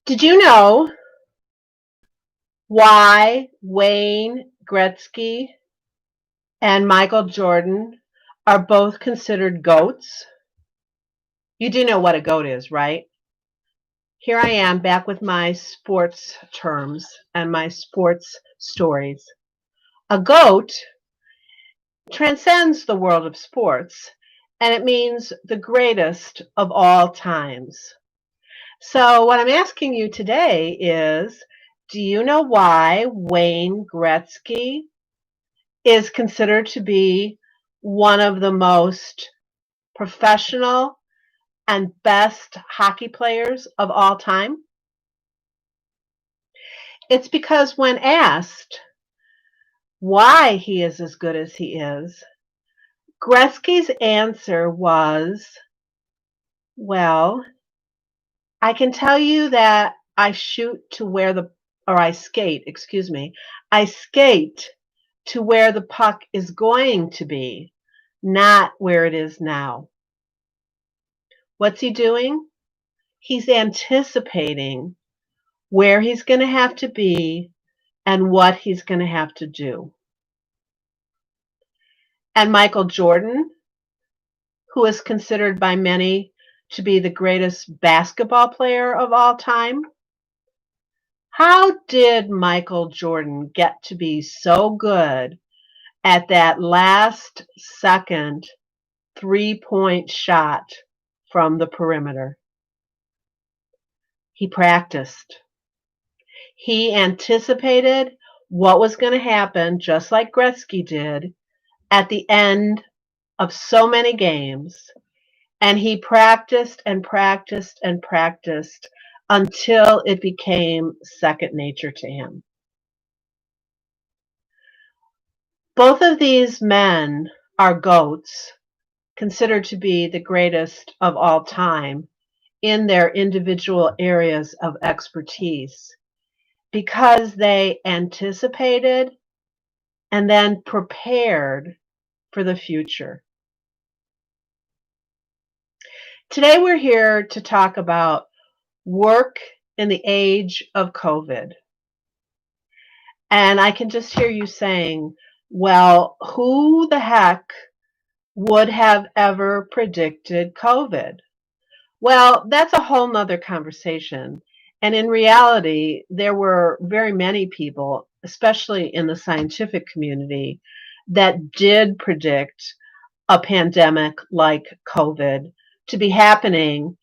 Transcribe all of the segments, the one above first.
Did you know why Wayne Gretzky and Michael Jordan are both considered GOATs? You do know what a GOAT is, right? Here I am back with my sports terms and my sports stories. A GOAT transcends the world of sports and it means the greatest of all times. So, what I'm asking you today is, do you know why Wayne Gretzky is considered to be one of the most professional and best hockey players of all time? It's because when asked why he is as good as he is, Gretzky's answer was, well, I can tell you that I shoot to where the, or I skate, excuse me, I skate to where the puck is going to be, not where it is now. What's he doing? He's anticipating where he's going to have to be and what he's going to have to do. And Michael Jordan, who is considered by many to be the greatest basketball player of all time, how did Michael Jordan get to be so good at that last second 3-point shot from the perimeter? He practiced. He anticipated what was going to happen, just like Gretzky did, at the end of so many games. And he practiced and practiced and practiced until it became second nature to him. Both of these men are GOATs, considered to be the greatest of all time in their individual areas of expertise, because they anticipated and then prepared for the future. Today we're here to talk about work in the age of COVID. And I can just hear you saying, well, who the heck would have ever predicted COVID? Well, that's a whole nother conversation. And in reality, there were very many people, especially in the scientific community, that did predict a pandemic like COVID to be happening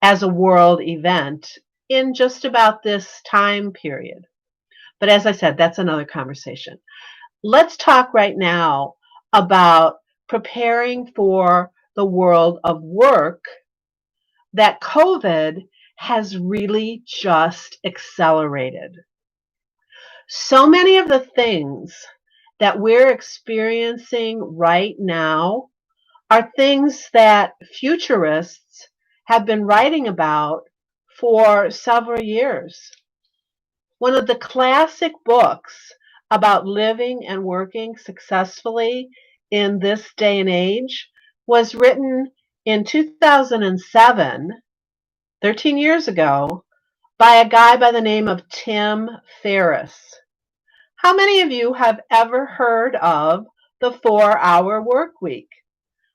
as a world event in just about this time period. But as I said, that's another conversation. Let's talk right now about preparing for the world of work that COVID has really just accelerated. So many of the things that we're experiencing right now are things that futurists have been writing about for several years. One of the classic books about living and working successfully in this day and age was written in 2007, 13 years ago, by a guy by the name of Tim Ferriss. How many of you have ever heard of the 4-hour work week?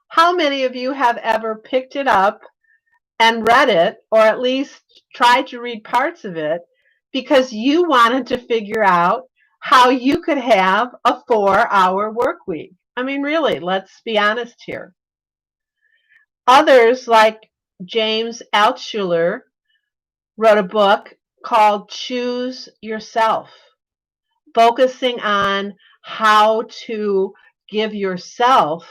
How many of you have ever picked it up and read it, or at least tried to read parts of it, because you wanted to figure out how you could have a 4-hour work week? I mean, really, let's be honest here. Others, like James Altshuler, wrote a book called Choose Yourself, focusing on how to give yourself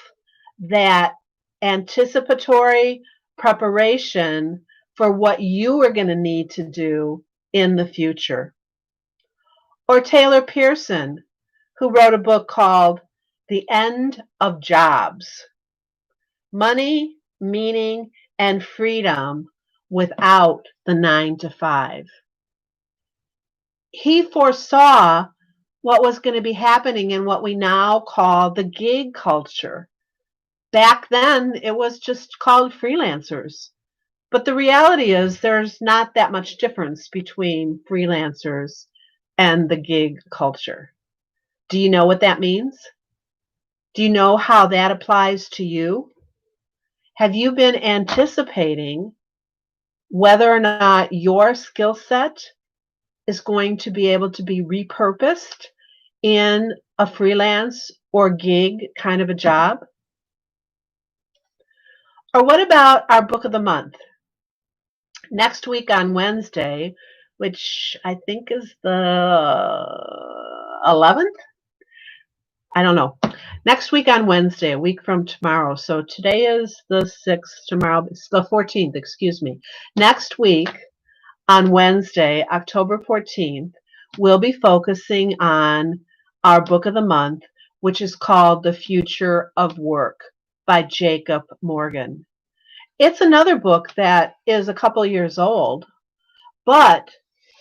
that anticipatory preparation for what you are going to need to do in the future. Or Taylor Pearson, who wrote a book called The End of Jobs: Money, Meaning, and Freedom Without the 9-to-5. He foresaw what was going to be happening in what we now call the gig culture. Back then, it was just called freelancers. But the reality is there's not that much difference between freelancers and the gig culture. Do you know what that means? Do you know how that applies to you? Have you been anticipating whether or not your skill set is going to be able to be repurposed in a freelance or gig kind of a job? Or what about our book of the month? Next week on Wednesday, which I think is the 11th? I don't know. Next week on Wednesday, a week from tomorrow. So today is the 6th, tomorrow it's the 14th, excuse me. Next week on Wednesday, October 14th, we'll be focusing on our book of the month, which is called The Future of Work by Jacob Morgan. It's another book that is a couple years old, but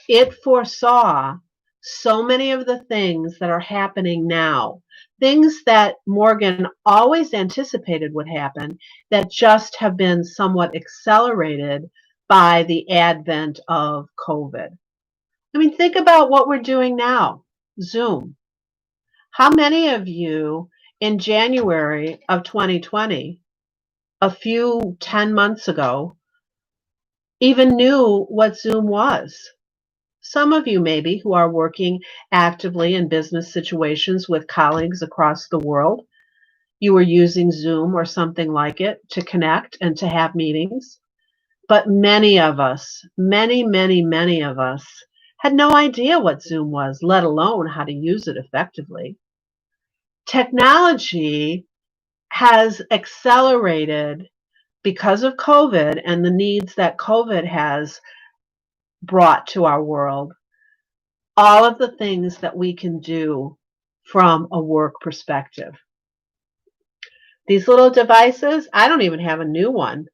it foresaw so many of the things that are happening now, things that Morgan always anticipated would happen that just have been somewhat accelerated by the advent of COVID. I mean, think about what we're doing now, Zoom. How many of you in January of 2020, a few 10 months ago, even knew what Zoom was? Some of you maybe who are working actively in business situations with colleagues across the world, you were using Zoom or something like it to connect and to have meetings. But many of us, many of us had no idea what Zoom was, let alone how to use it effectively. Technology has accelerated because of COVID and the needs that COVID has brought to our world, all of the things that we can do from a work perspective. These little devices, I don't even have a new one.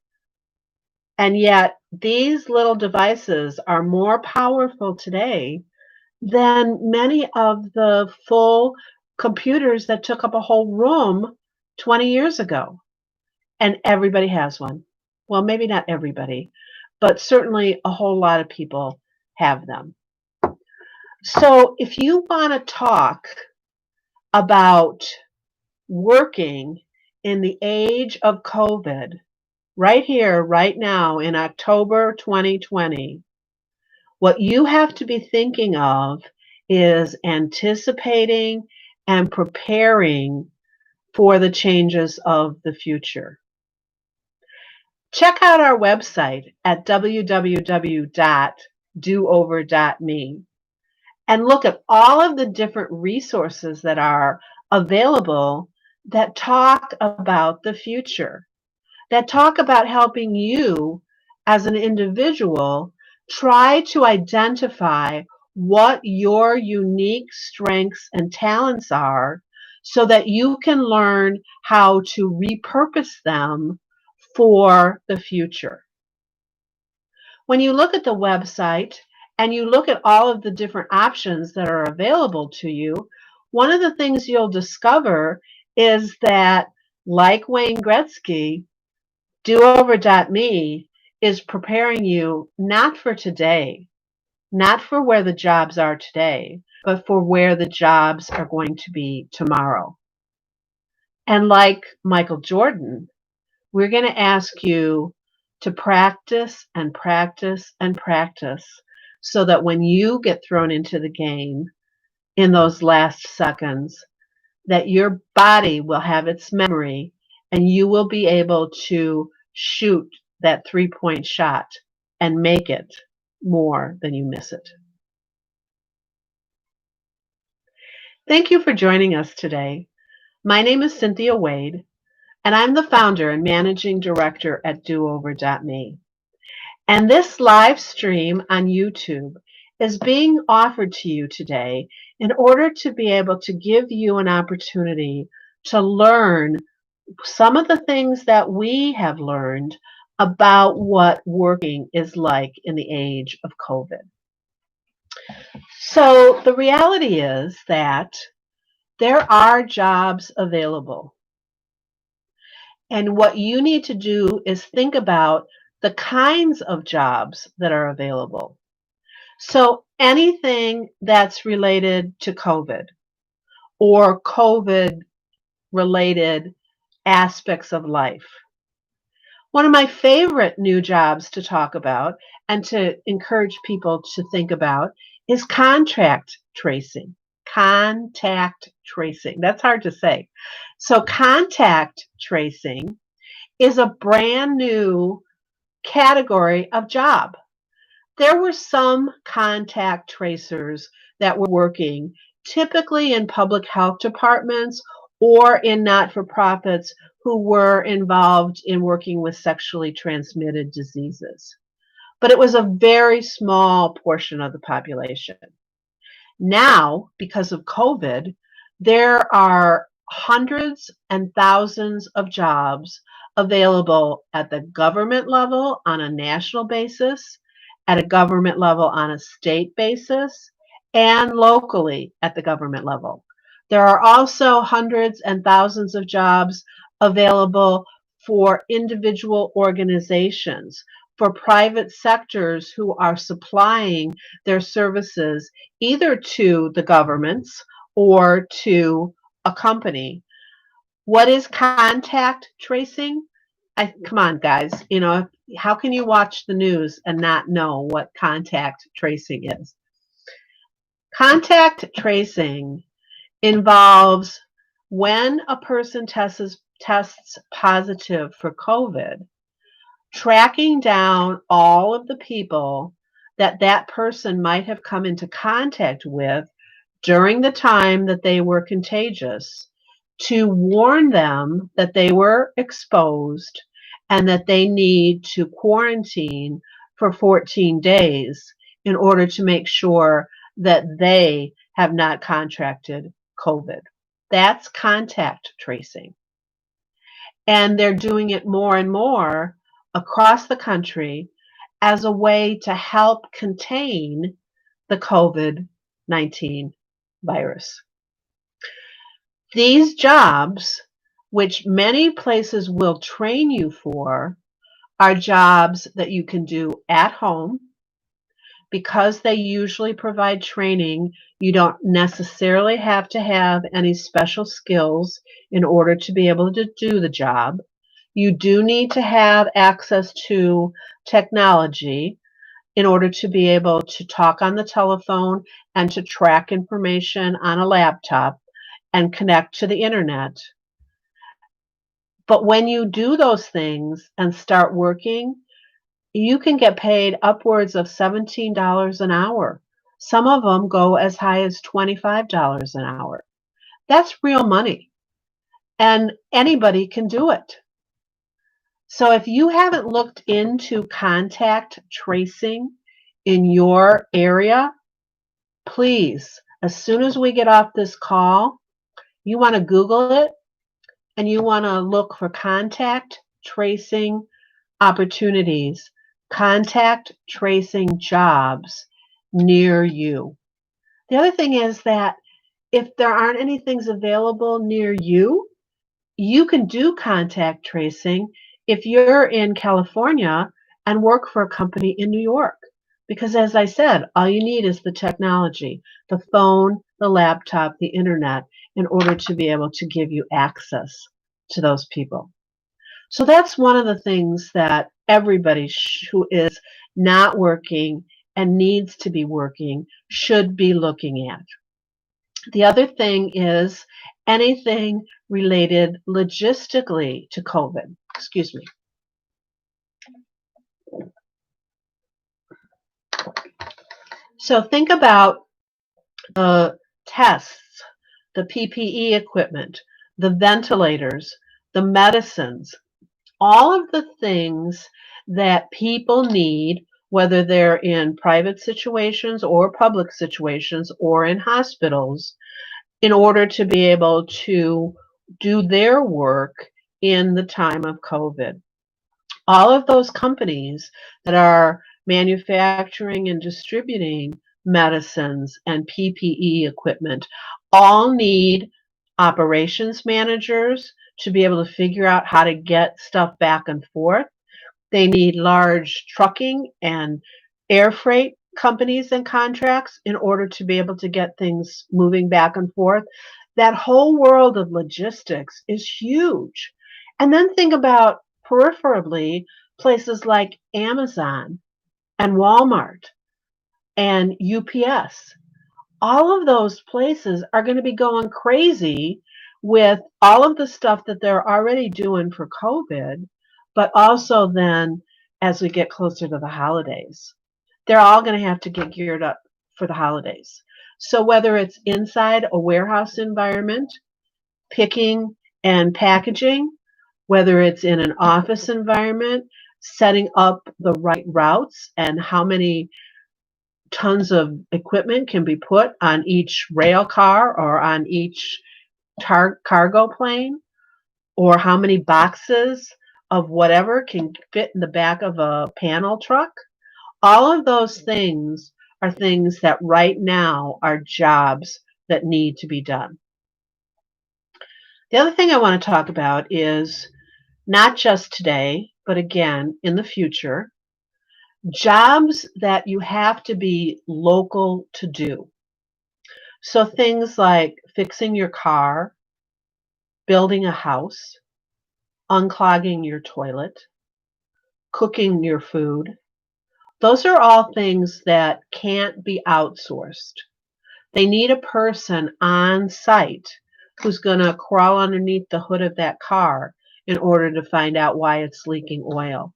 And yet these little devices are more powerful today than many of the full computers that took up a whole room 20 years ago. And everybody has one. Well, maybe not everybody, but certainly a whole lot of people have them. So if you want to talk about working in the age of COVID, right here, right now, in October 2020, what you have to be thinking of is anticipating and preparing for the changes of the future. Check out our website at www.doover.me and look at all of the different resources that are available that talk about the future, that talk about helping you as an individual try to identify what your unique strengths and talents are so that you can learn how to repurpose them for the future. When you look at the website and you look at all of the different options that are available to you, one of the things you'll discover is that, like Wayne Gretzky, doover.me is preparing you not for today, not for where the jobs are today, but for where the jobs are going to be tomorrow. And like Michael Jordan, we're going to ask you to practice and practice and practice so that when you get thrown into the game in those last seconds, that your body will have its memory and you will be able to shoot that 3-point shot and make it more than you miss it. Thank you for joining us today. My name is Cynthia Wade, and I'm the founder and managing director at doover.me. And this live stream on YouTube is being offered to you today in order to be able to give you an opportunity to learn some of the things that we have learned about what working is like in the age of COVID. So the reality is that there are jobs available. And what you need to do is think about the kinds of jobs that are available. So anything that's related to COVID or COVID related aspects of life. One of my favorite new jobs to talk about and to encourage people to think about is contact tracing. Contact tracing. That's hard to say. So, contact tracing is a brand new category of job. There were some contact tracers that were working typically in public health departments or in not for profits who were involved in working with sexually transmitted diseases. But it was a very small portion of the population. Now, because of COVID, there are hundreds and thousands of jobs available at the government level on a national basis, at a government level on a state basis, and locally at the government level. There are also hundreds and thousands of jobs available for individual organizations, for private sectors who are supplying their services either to the governments or to a company. What is contact tracing? Come on, guys. How can you watch the news and not know what contact tracing is? Contact tracing involves when a person tests positive for COVID, tracking down all of the people that person might have come into contact with during the time that they were contagious to warn them that they were exposed and that they need to quarantine for 14 days in order to make sure that they have not contracted COVID. That's contact tracing. And they're doing it more and more across the country as a way to help contain the COVID-19 virus. These jobs, which many places will train you for, are jobs that you can do at home. Because they usually provide training, you don't necessarily have to have any special skills in order to be able to do the job. You do need to have access to technology in order to be able to talk on the telephone and to track information on a laptop and connect to the internet. But when you do those things and start working, you can get paid upwards of $17 an hour. Some of them go as high as $25 an hour. That's real money, and anybody can do it. So if you haven't looked into contact tracing in your area, please, as soon as we get off this call, you want to Google it and you want to look for contact tracing opportunities, contact tracing jobs near you. The other thing is that if there aren't any things available near you, you can do contact tracing if you're in California and work for a company in New York. Because as I said, all you need is the technology, the phone, the laptop, the internet, in order to be able to give you access to those people. So that's one of the things that everybody who is not working and needs to be working should be looking at. The other thing is anything related logistically to COVID. Excuse me. So think about the tests, the PPE equipment, the ventilators, the medicines, all of the things that people need, whether they're in private situations or public situations or in hospitals, in order to be able to do their work in the time of COVID. All of those companies that are manufacturing and distributing medicines and PPE equipment all need operations managers to be able to figure out how to get stuff back and forth. They need large trucking and air freight companies and contracts in order to be able to get things moving back and forth. That whole world of logistics is huge. And then think about peripherally places like Amazon and Walmart and UPS. All of those places are going to be going crazy with all of the stuff that they're already doing for COVID, but also then as we get closer to the holidays, they're all going to have to get geared up for the holidays. So whether it's inside a warehouse environment, picking and packaging, whether it's in an office environment, setting up the right routes and how many tons of equipment can be put on each rail car or on each cargo plane, or how many boxes of whatever can fit in the back of a panel truck. All of those things are things that right now are jobs that need to be done. The other thing I want to talk about is not just today, but again in the future, jobs that you have to be local to do. So things like fixing your car, building a house, unclogging your toilet, cooking your food, those are all things that can't be outsourced. They need a person on site who's going to crawl underneath the hood of that car in order to find out why it's leaking oil,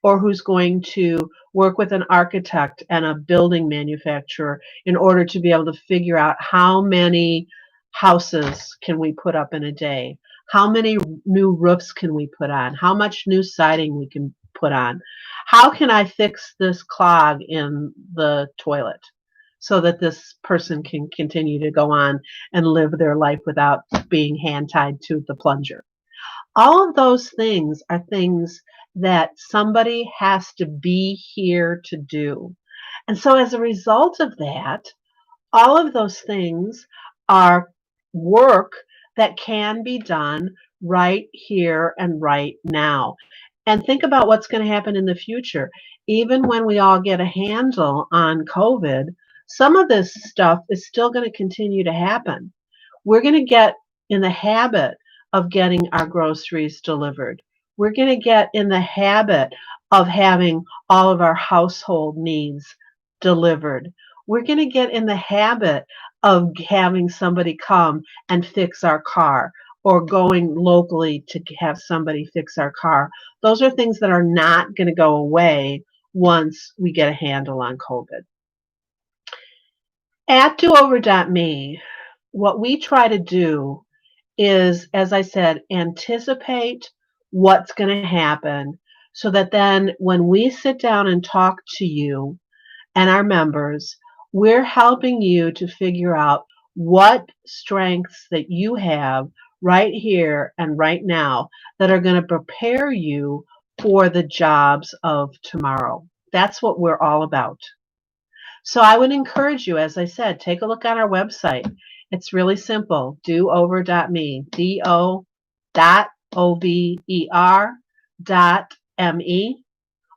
or who's going to work with an architect and a building manufacturer in order to be able to figure out how many houses can we put up in a day, how many new roofs can we put on, how much new siding we can put on, how can I fix this clog in the toilet so that this person can continue to go on and live their life without being hand tied to the plunger. All of those things are things that somebody has to be here to do. And so as a result of that, all of those things are work that can be done right here and right now. And think about what's going to happen in the future. Even when we all get a handle on COVID, some of this stuff is still going to continue to happen. We're going to get in the habit of getting our groceries delivered. We're going to get in the habit of having all of our household needs delivered. We're going to get in the habit of having somebody come and fix our car, or going locally to have somebody fix our car. Those are things that are not going to go away once we get a handle on COVID. At DoOver.me, what we try to do is, as I said, anticipate what's going to happen so that then when we sit down and talk to you and our members, we're helping you to figure out what strengths that you have right here and right now that are going to prepare you for the jobs of tomorrow. That's what we're all about. So I would encourage you, as I said, take a look on our website. It's really simple, DoOver.me, DO.OVER.ME,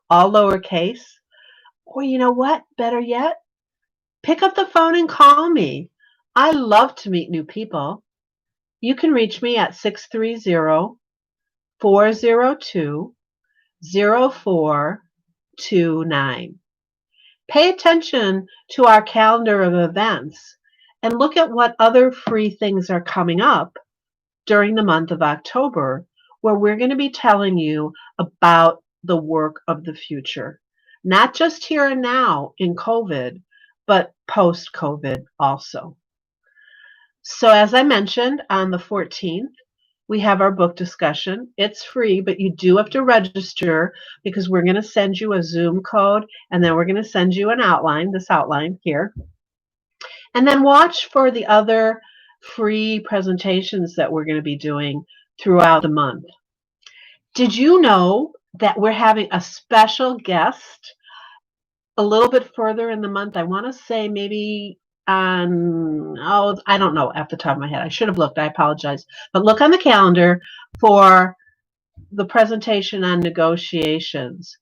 all lowercase. Or you know what, better yet, pick up the phone and call me. I love to meet new people. You can reach me at 630-402-0429. Pay attention to our calendar of events and look at what other free things are coming up during the month of October, where we're going to be telling you about the work of the future, not just here and now in COVID, but post-COVID also. So as I mentioned, on the 14th, we have our book discussion. It's free, but you do have to register because we're going to send you a Zoom code, and then we're going to send you an outline, this outline here. And then watch for the other free presentations that we're going to be doing throughout the month. Did you know that we're having a special guest a little bit further in the month? I want to say maybe on, I don't know off the top of my head. I should have looked. I apologize. But look on the calendar for the presentation on negotiations.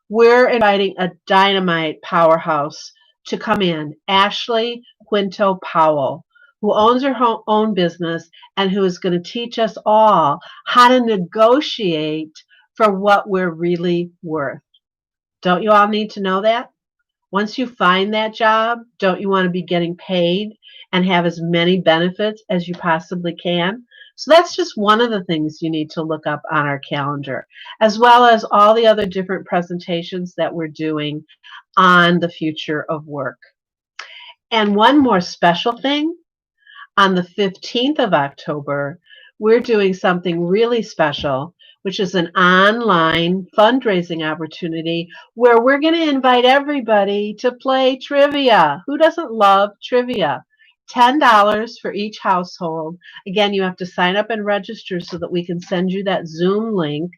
We're inviting a dynamite powerhouse to come in, Ashley Quinto Powell, who owns her own business and who is going to teach us all how to negotiate for what we're really worth. Don't you all need to know that? Once you find that job, don't you want to be getting paid and have as many benefits as you possibly can? So that's just one of the things you need to look up on our calendar, as well as all the other different presentations that we're doing on the future of work. And one more special thing, on the 15th of October, we're doing something really special, which is an online fundraising opportunity where we're going to invite everybody to play trivia. Who doesn't love trivia? $10 for each household. Again, you have to sign up and register so that we can send you that Zoom link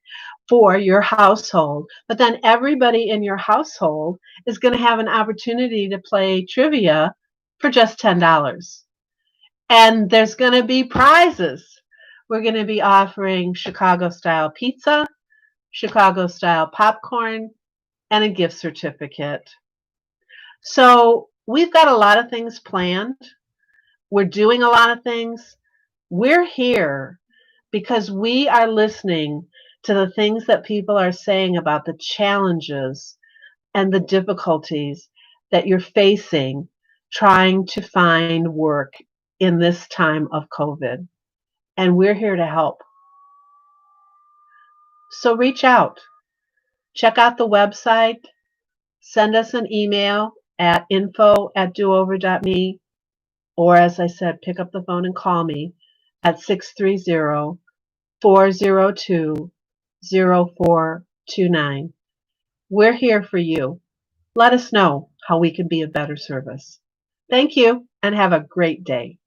for your household. But then everybody in your household is going to have an opportunity to play trivia for just $10. And there's going to be prizes. We're going to be offering Chicago-style pizza, Chicago-style popcorn, and a gift certificate. So we've got a lot of things planned. We're doing a lot of things. We're here because we are listening to the things that people are saying about the challenges and the difficulties that you're facing trying to find work in this time of COVID. And we're here to help. So reach out. Check out the website. Send us an email at info@doover.me. Or as I said, pick up the phone and call me at 630-402-0429. We're here for you. Let us know how we can be of better service. Thank you and have a great day.